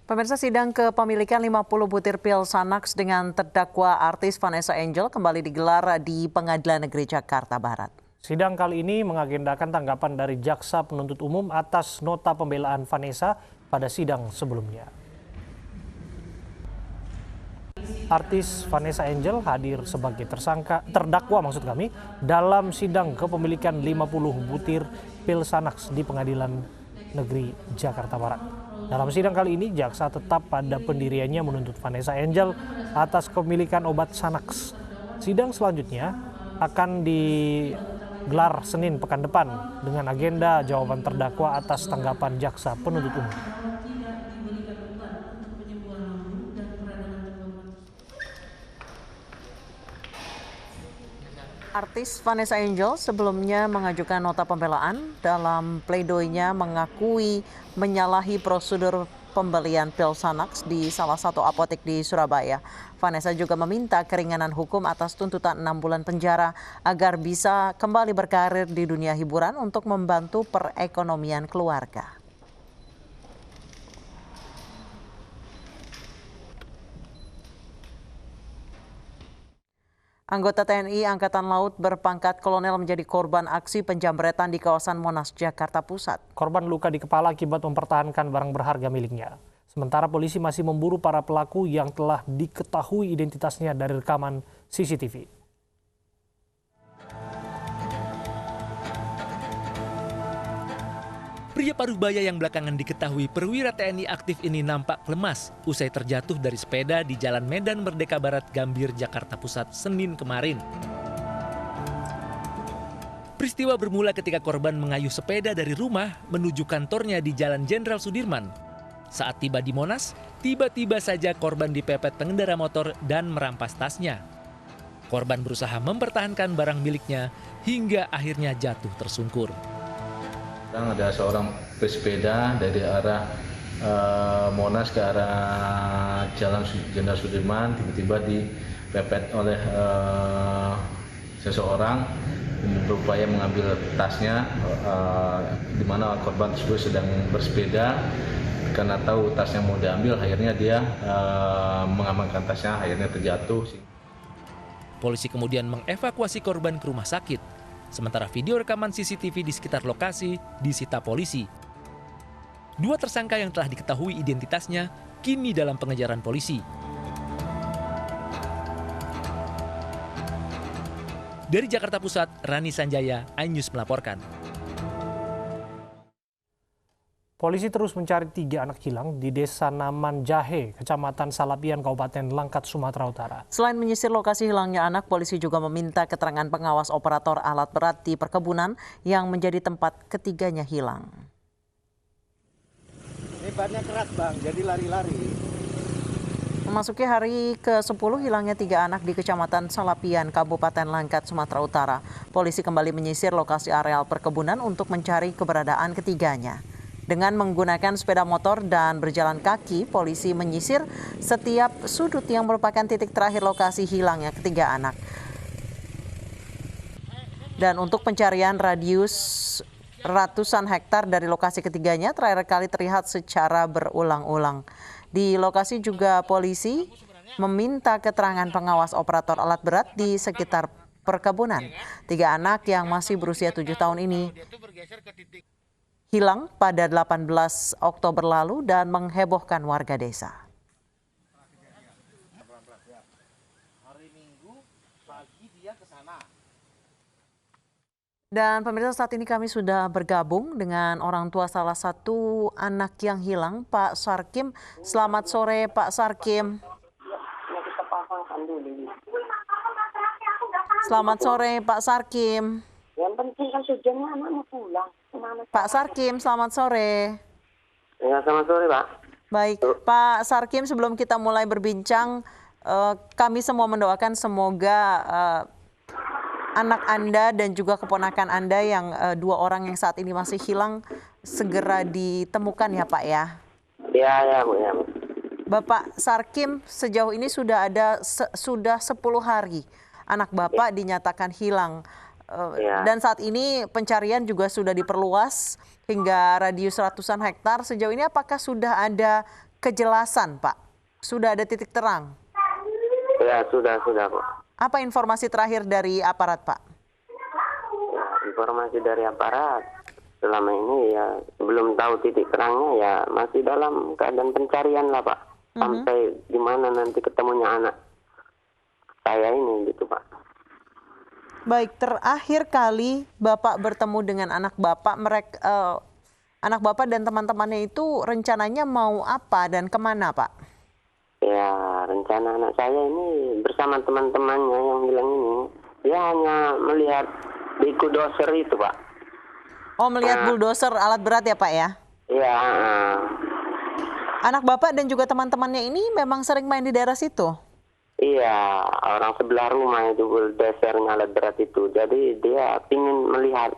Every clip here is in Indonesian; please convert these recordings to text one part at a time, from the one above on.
Pemirsa, sidang kepemilikan 50 butir pil Xanax dengan terdakwa artis Vanessa Angel kembali digelar di Pengadilan Negeri Jakarta Barat. Sidang kali ini mengagendakan tanggapan dari jaksa penuntut umum atas nota pembelaan Vanessa pada sidang sebelumnya. Artis Vanessa Angel hadir sebagai terdakwa dalam sidang kepemilikan 50 butir pil Xanax di Pengadilan Negeri Jakarta Barat. Dalam sidang kali ini, jaksa tetap pada pendiriannya menuntut Vanessa Angel atas kepemilikan obat Xanax. Sidang selanjutnya akan digelar Senin pekan depan dengan agenda jawaban terdakwa atas tanggapan jaksa penuntut umum. Artis Vanessa Angel sebelumnya mengajukan nota pembelaan. Dalam pledoinya mengakui menyalahi prosedur pembelian pil Xanax di salah satu apotek di Surabaya. Vanessa juga meminta keringanan hukum atas tuntutan 6 bulan penjara agar bisa kembali berkarir di dunia hiburan untuk membantu perekonomian keluarga. Anggota TNI Angkatan Laut berpangkat kolonel menjadi korban aksi penjamretan di kawasan Monas, Jakarta Pusat. Korban luka di kepala akibat mempertahankan barang berharga miliknya. Sementara polisi masih memburu para pelaku yang telah diketahui identitasnya dari rekaman CCTV. Pria Parubaya yang belakangan diketahui perwira TNI aktif ini nampak lemas usai terjatuh dari sepeda di Jalan Medan Merdeka Barat, Gambir, Jakarta Pusat, Senin kemarin. Peristiwa bermula ketika korban mengayuh sepeda dari rumah menuju kantornya di Jalan Jenderal Sudirman. Saat tiba di Monas, tiba-tiba saja korban dipepet pengendara motor dan merampas tasnya. Korban berusaha mempertahankan barang miliknya hingga akhirnya jatuh tersungkur. Ada seorang pesepeda dari arah Monas ke arah Jalan Jenderal Sudirman, tiba-tiba dipepet oleh seseorang yang berupaya mengambil tasnya, di mana korban tersebut sedang bersepeda. Karena tahu tasnya mau diambil, akhirnya dia mengamankan tasnya, akhirnya terjatuh. Polisi kemudian mengevakuasi korban ke rumah sakit. Sementara video rekaman CCTV di sekitar lokasi disita polisi. Dua tersangka yang telah diketahui identitasnya kini dalam pengejaran polisi. Dari Jakarta Pusat, Rani Sanjaya, iNews melaporkan. Polisi terus mencari 3 anak hilang di Desa Naman Jahe, Kecamatan Salapian, Kabupaten Langkat, Sumatera Utara. Selain menyisir lokasi hilangnya anak, polisi juga meminta keterangan pengawas operator alat berat di perkebunan yang menjadi tempat ketiganya hilang. Ini bannya keras bang, jadi lari-lari. Memasuki hari ke-10 hilangnya 3 anak di Kecamatan Salapian, Kabupaten Langkat, Sumatera Utara. Polisi kembali menyisir lokasi areal perkebunan untuk mencari keberadaan ketiganya. Dengan menggunakan sepeda motor dan berjalan kaki, polisi menyisir setiap sudut yang merupakan titik terakhir lokasi hilangnya ketiga anak. Dan untuk pencarian radius ratusan hektar dari lokasi ketiganya terakhir kali terlihat secara berulang-ulang. Di lokasi juga polisi meminta keterangan pengawas operator alat berat di sekitar perkebunan. 3 anak yang masih berusia 7 tahun ini hilang pada 18 Oktober lalu dan menghebohkan warga desa. Dan pemirsa, saat ini kami sudah bergabung dengan orang tua salah satu anak yang hilang, Pak Sarkim. Selamat sore, Pak Sarkim. Selamat sore, Pak Sarkim. Yang penting kan tujuannya anak mau pulang. Pak Sarkim, selamat sore. Ya, selamat sore, Pak. Baik, Pak Sarkim, sebelum kita mulai berbincang, kami semua mendoakan semoga anak Anda dan juga keponakan Anda yang 2 orang yang saat ini masih hilang segera ditemukan ya, Pak ya. Ya, Bu. Ya, Bu. Bapak Sarkim, sejauh ini sudah 10 hari anak Bapak dinyatakan hilang. Dan saat ini pencarian juga sudah diperluas hingga radius ratusan hektar. Sejauh ini apakah sudah ada kejelasan, Pak? Sudah ada titik terang? Ya, sudah, Pak. Apa informasi terakhir dari aparat, Pak? Ya, informasi dari aparat selama ini ya belum tahu titik terangnya, ya masih dalam keadaan pencarian lah, Pak. Sampai di mana nanti ketemunya anak saya ini gitu, Pak. Baik, terakhir kali Bapak bertemu dengan anak Bapak, anak Bapak dan teman-temannya itu rencananya mau apa dan kemana, Pak? Ya, rencana anak saya ini bersama teman-temannya yang hilang ini, dia hanya melihat di kudoser itu, Pak. Oh, melihat bulldozer alat berat ya, Pak ya? Iya. Anak Bapak dan juga teman-temannya ini memang sering main di daerah situ? Iya, orang sebelah rumah itu bulldozer-nya alat berat itu. Jadi dia ingin melihat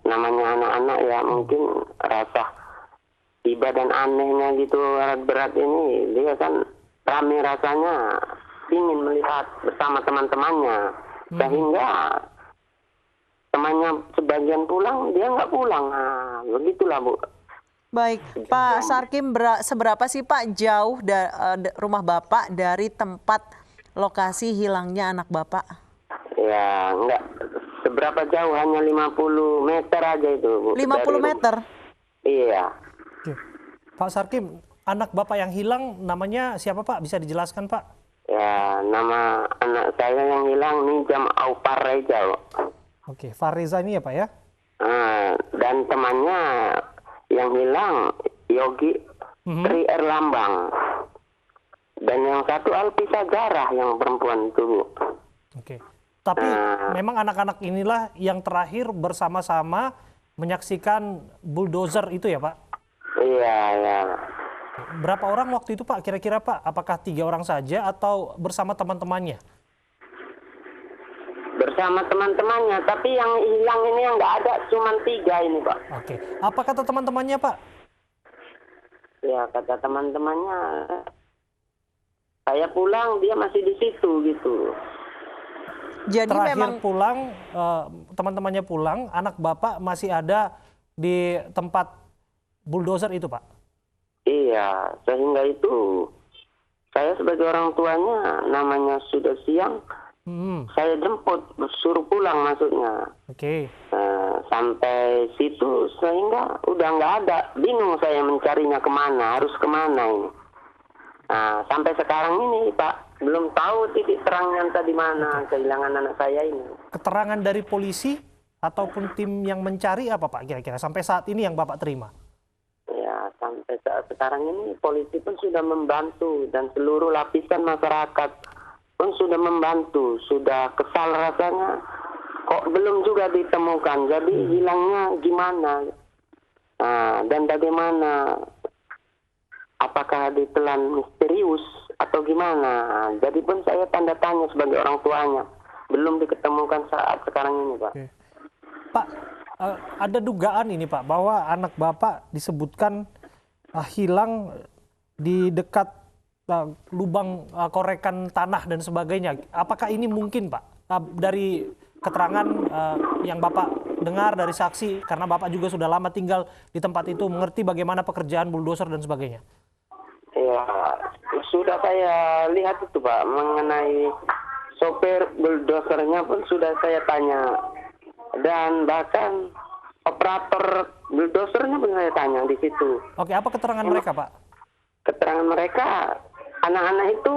namanya anak-anak ya, mungkin rasa tiba dan anehnya gitu alat berat ini. Dia kan rame rasanya ingin melihat bersama teman-temannya. Sehingga temannya sebagian pulang, dia nggak pulang. Nah, begitulah, Bu. Baik, Pak Sarkim, seberapa sih Pak jauh rumah Bapak dari tempat lokasi hilangnya anak Bapak? Ya, enggak seberapa jauh, hanya 50 meter aja itu, Bu. 50 meter? Iya. Oke. Pak Sarkim, anak Bapak yang hilang namanya siapa, Pak? Bisa dijelaskan, Pak? Ya, nama anak saya yang hilang Nijam Aupar Reza, Bu. Oke, Fareza ini ya, Pak ya? Dan temannya yang hilang Yogi Tri Erlambang. Dan yang satu Alpisa Jarah yang perempuan itu, Bu. Oke. Tapi memang anak-anak inilah yang terakhir bersama-sama menyaksikan bulldozer itu ya, Pak? Iya, ya. Berapa orang waktu itu, Pak? Kira-kira, Pak? Apakah 3 orang saja atau bersama teman-temannya? Bersama teman-temannya, tapi yang hilang ini yang nggak ada cuma 3 ini, Pak. Oke. Apa kata teman-temannya, Pak? Ya, kata teman-temannya, saya pulang dia masih di situ gitu. Jadi Terakhir memang pulang, teman-temannya pulang, anak Bapak masih ada di tempat bulldozer itu, Pak? Iya, sehingga itu saya sebagai orang tuanya, namanya sudah siang, saya jemput, suruh pulang maksudnya. Oke. Sampai situ sehingga udah nggak ada, bingung saya mencarinya kemana, harus kemana ini. Nah, sampai sekarang ini, Pak, belum tahu titik terangnya entah di mana kehilangan anak saya ini. Keterangan dari polisi ataupun tim yang mencari apa, Pak, kira-kira sampai saat ini yang Bapak terima? Ya, sampai saat sekarang ini polisi pun sudah membantu dan seluruh lapisan masyarakat pun sudah membantu, sudah kesal rasanya kok belum juga ditemukan. Jadi hilangnya gimana? Dan bagaimana? Apakah ditelan misterius atau gimana? Jadi pun saya tanda tanya sebagai orang tuanya. Belum diketemukan saat sekarang ini, Pak. Oke. Pak, ada dugaan ini, Pak, bahwa anak Bapak disebutkan hilang di dekat lubang korekan tanah dan sebagainya. Apakah ini mungkin, Pak? Dari keterangan yang Bapak dengar dari saksi, karena Bapak juga sudah lama tinggal di tempat itu, mengerti bagaimana pekerjaan bulldozer dan sebagainya. Ya, sudah saya lihat itu, Pak, mengenai sopir bulldozernya pun sudah saya tanya. Dan bahkan operator bulldozernya pun saya tanya di situ. Oke, apa keterangan mereka, Pak? Keterangan mereka, anak-anak itu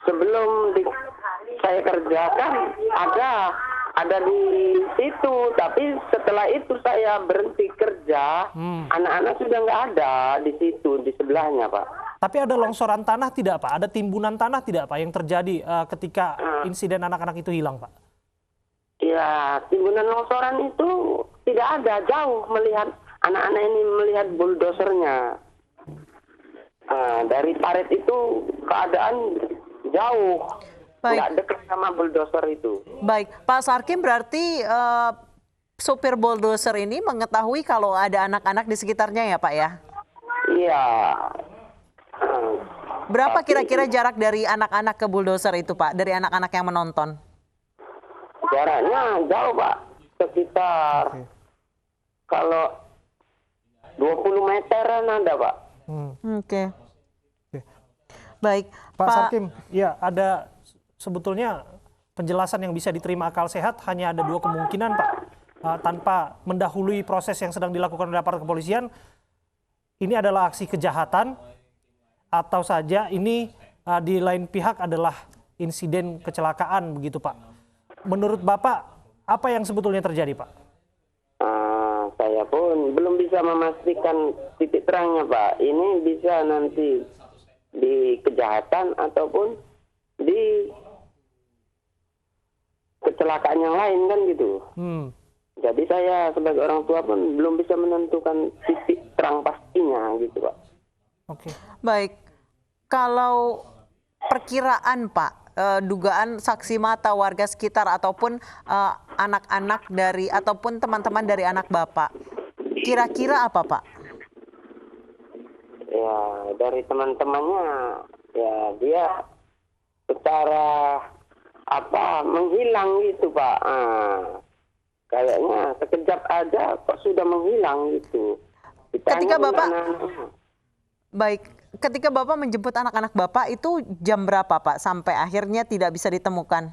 sebelum saya kerjakan ada di situ, tapi setelah itu saya berhenti kerja, anak-anak sudah nggak ada di situ, di sebelahnya, Pak. Tapi ada longsoran tanah tidak, Pak? Ada timbunan tanah tidak, Pak, yang terjadi ketika insiden anak-anak itu hilang, Pak? Ya, timbunan longsoran itu tidak ada, jauh melihat anak-anak ini melihat bulldozernya. Dari parit itu keadaan jauh. Baik. Nggak dekat sama bulldozer itu. Baik, Pak Sarkim, berarti supir bulldozer ini mengetahui kalau ada anak-anak di sekitarnya ya, Pak ya? Iya. Berapa kira-kira jarak dari anak-anak ke bulldozer itu, Pak? Dari anak-anak yang menonton? Jaraknya jauh, Pak. Sekitar kalau 20 meteran ada, Pak. Oke. Oke. Baik, Pak Sarkim, ya ada sebetulnya penjelasan yang bisa diterima akal sehat hanya ada 2 kemungkinan, Pak. Tanpa mendahului proses yang sedang dilakukan oleh aparat kepolisian, ini adalah aksi kejahatan atau saja ini di lain pihak adalah insiden kecelakaan begitu, Pak. Menurut Bapak, apa yang sebetulnya terjadi, Pak? Saya pun belum bisa memastikan titik terangnya, Pak. Ini bisa nanti di kejahatan ataupun di kecelakaan yang lain kan gitu. Jadi saya sebagai orang tua pun belum bisa menentukan titik terang pastinya gitu, Pak. Oke. baik. Kalau perkiraan Pak, dugaan saksi mata warga sekitar ataupun anak-anak dari ataupun teman-teman dari anak Bapak, kira-kira apa, Pak? Ya, dari teman-temannya ya dia secara menghilang gitu, Pak. Kayaknya sekejap aja kok sudah menghilang gitu. Ketika Bapak ketika Bapak menjemput anak-anak Bapak itu jam berapa, Pak, sampai akhirnya tidak bisa ditemukan?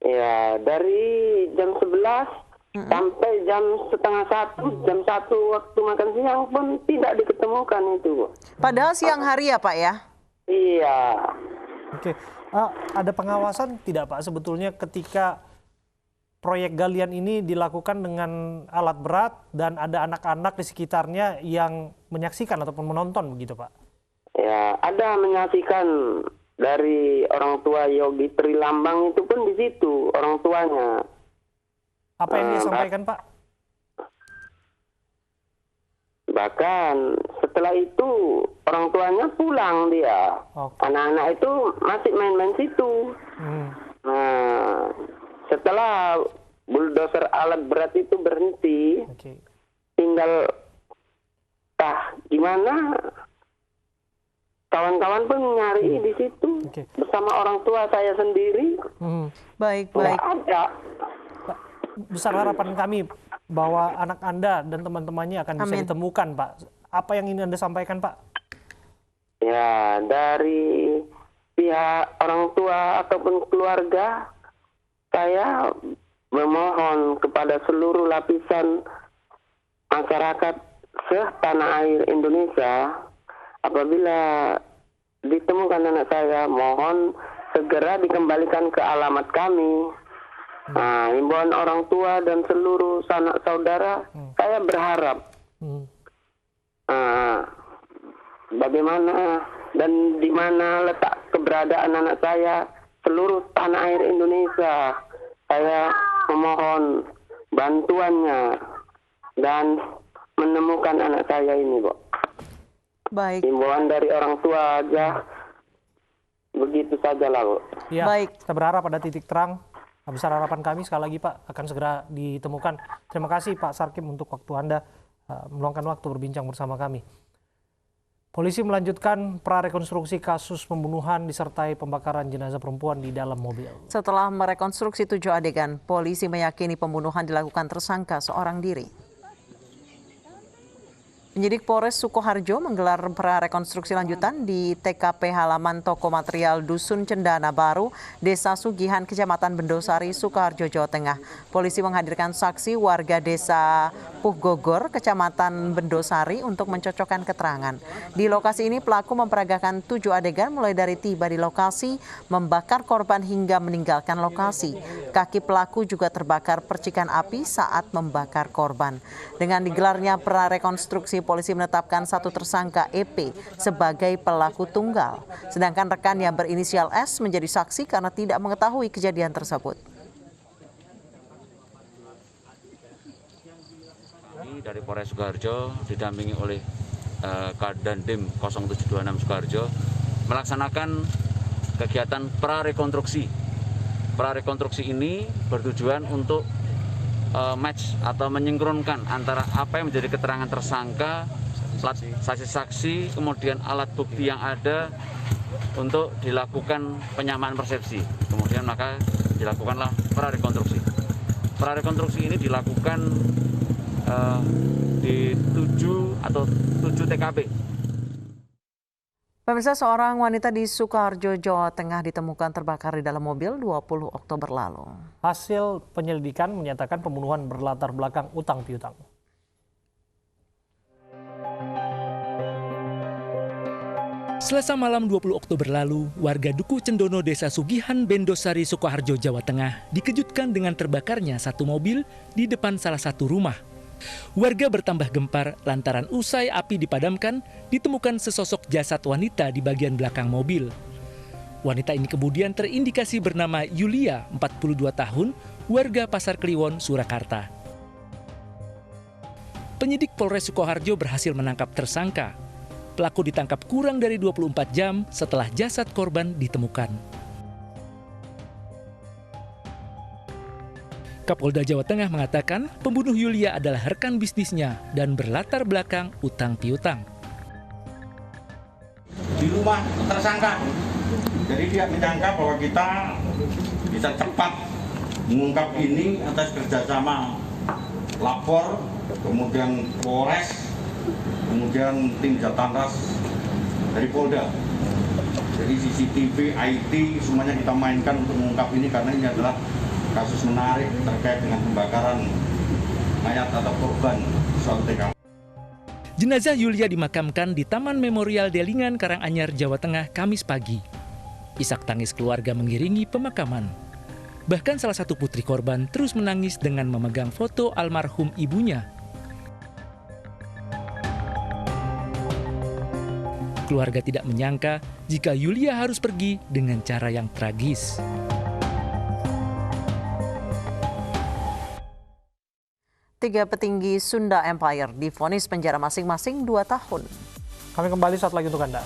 Ya, dari jam 11 sampai jam setengah 1, jam 1 waktu makan siang pun tidak diketemukan itu. Padahal siang hari ya, Pak, ya? Iya. Oke. Ada pengawasan tidak, Pak, sebetulnya ketika proyek galian ini dilakukan dengan alat berat dan ada anak-anak di sekitarnya yang menyaksikan ataupun menonton begitu, Pak? Ya, ada menyaksikan dari orang tua Yogi Trilambang itu pun di situ orang tuanya. Apa yang dia sampaikan, Pak? Bahkan setelah itu orang tuanya pulang dia. Anak-anak itu masih main-main situ. Nah, setelah bulldozer alat berat itu berhenti, tinggal gimana kawan-kawan pun nyari di situ bersama orang tua saya sendiri. Baik. Ada. Besar harapan kami bahwa anak Anda dan teman-temannya akan bisa ditemukan, Pak. Apa yang ingin Anda sampaikan, Pak? Ya, dari pihak orang tua ataupun keluarga, saya memohon kepada seluruh lapisan masyarakat setanah air Indonesia, apabila ditemukan anak saya, mohon segera dikembalikan ke alamat kami. Himbauan orang tua dan seluruh sanak saudara, saya berharap bagaimana dan di mana letak keberadaan anak saya, seluruh tanah air Indonesia, saya memohon bantuannya dan menemukan anak saya ini, Bu. Baik. Himbauan dari orang tua aja, begitu saja lah, Bu. Ya, Baik. kita berharap pada titik terang. Besar harapan kami sekali lagi, Pak, akan segera ditemukan. Terima kasih, Pak Sarkim, untuk waktu Anda meluangkan waktu berbincang bersama kami. Polisi melanjutkan prarekonstruksi kasus pembunuhan disertai pembakaran jenazah perempuan di dalam mobil. Setelah merekonstruksi 7 adegan, polisi meyakini pembunuhan dilakukan tersangka seorang diri. Penyidik Polres Sukoharjo menggelar prarekonstruksi lanjutan di TKP halaman toko material Dusun Cendana Baru, Desa Sugihan, Kecamatan Bendosari, Sukoharjo, Jawa Tengah. Polisi menghadirkan saksi warga Desa Puggogor, Kecamatan Bendosari untuk mencocokkan keterangan. Di lokasi ini pelaku memperagakan 7 adegan mulai dari tiba di lokasi, membakar korban hingga meninggalkan lokasi. Kaki pelaku juga terbakar percikan api saat membakar korban. Dengan digelarnya prarekonstruksi, polisi menetapkan satu tersangka EP sebagai pelaku tunggal. Sedangkan rekan yang berinisial S menjadi saksi karena tidak mengetahui kejadian tersebut. Dari Polres Sukoharjo didampingi oleh Kadandim 0726 Sukoharjo melaksanakan kegiatan prarekonstruksi. Prarekonstruksi ini bertujuan untuk match atau menyingkronkan antara apa yang menjadi keterangan tersangka, saksi-saksi, kemudian alat bukti yang ada untuk dilakukan penyamaan persepsi. Kemudian maka dilakukanlah prarekonstruksi. Prarekonstruksi ini dilakukan di 7 TKP. Pemirsa, seorang wanita di Sukoharjo, Jawa Tengah ditemukan terbakar di dalam mobil 20 Oktober lalu. Hasil penyelidikan menyatakan pembunuhan berlatar belakang utang piutang. Selasa malam 20 Oktober lalu, warga Dukuh Cendono, Desa Sugihan, Bendosari, Sukoharjo, Jawa Tengah dikejutkan dengan terbakarnya satu mobil di depan salah satu rumah. Warga bertambah gempar lantaran usai api dipadamkan, ditemukan sesosok jasad wanita di bagian belakang mobil. Wanita ini kemudian terindikasi bernama Yulia, 42 tahun, warga Pasar Kliwon, Surakarta. Penyidik Polres Sukoharjo berhasil menangkap tersangka. Pelaku ditangkap kurang dari 24 jam setelah jasad korban ditemukan. Kapolda Jawa Tengah mengatakan pembunuh Yulia adalah rekan bisnisnya dan berlatar belakang utang piutang. Di rumah tersangka. Jadi dia menyangka bahwa kita bisa cepat mengungkap ini atas kerjasama lapor, kemudian Polres, kemudian tim Jatanras dari Polda. Jadi CCTV, IT, semuanya kita mainkan untuk mengungkap ini karena ini adalah kasus menarik terkait dengan pembakaran mayat atau korban suatu TKP. Jenazah Yulia dimakamkan di Taman Memorial Delingan, Karanganyar, Jawa Tengah, Kamis pagi. Isak tangis keluarga mengiringi pemakaman. Bahkan salah satu putri korban terus menangis dengan memegang foto almarhum ibunya. Keluarga tidak menyangka jika Yulia harus pergi dengan cara yang tragis. Tiga petinggi Sunda Empire divonis penjara masing-masing 2 tahun. Kami kembali saat lagi untuk Anda.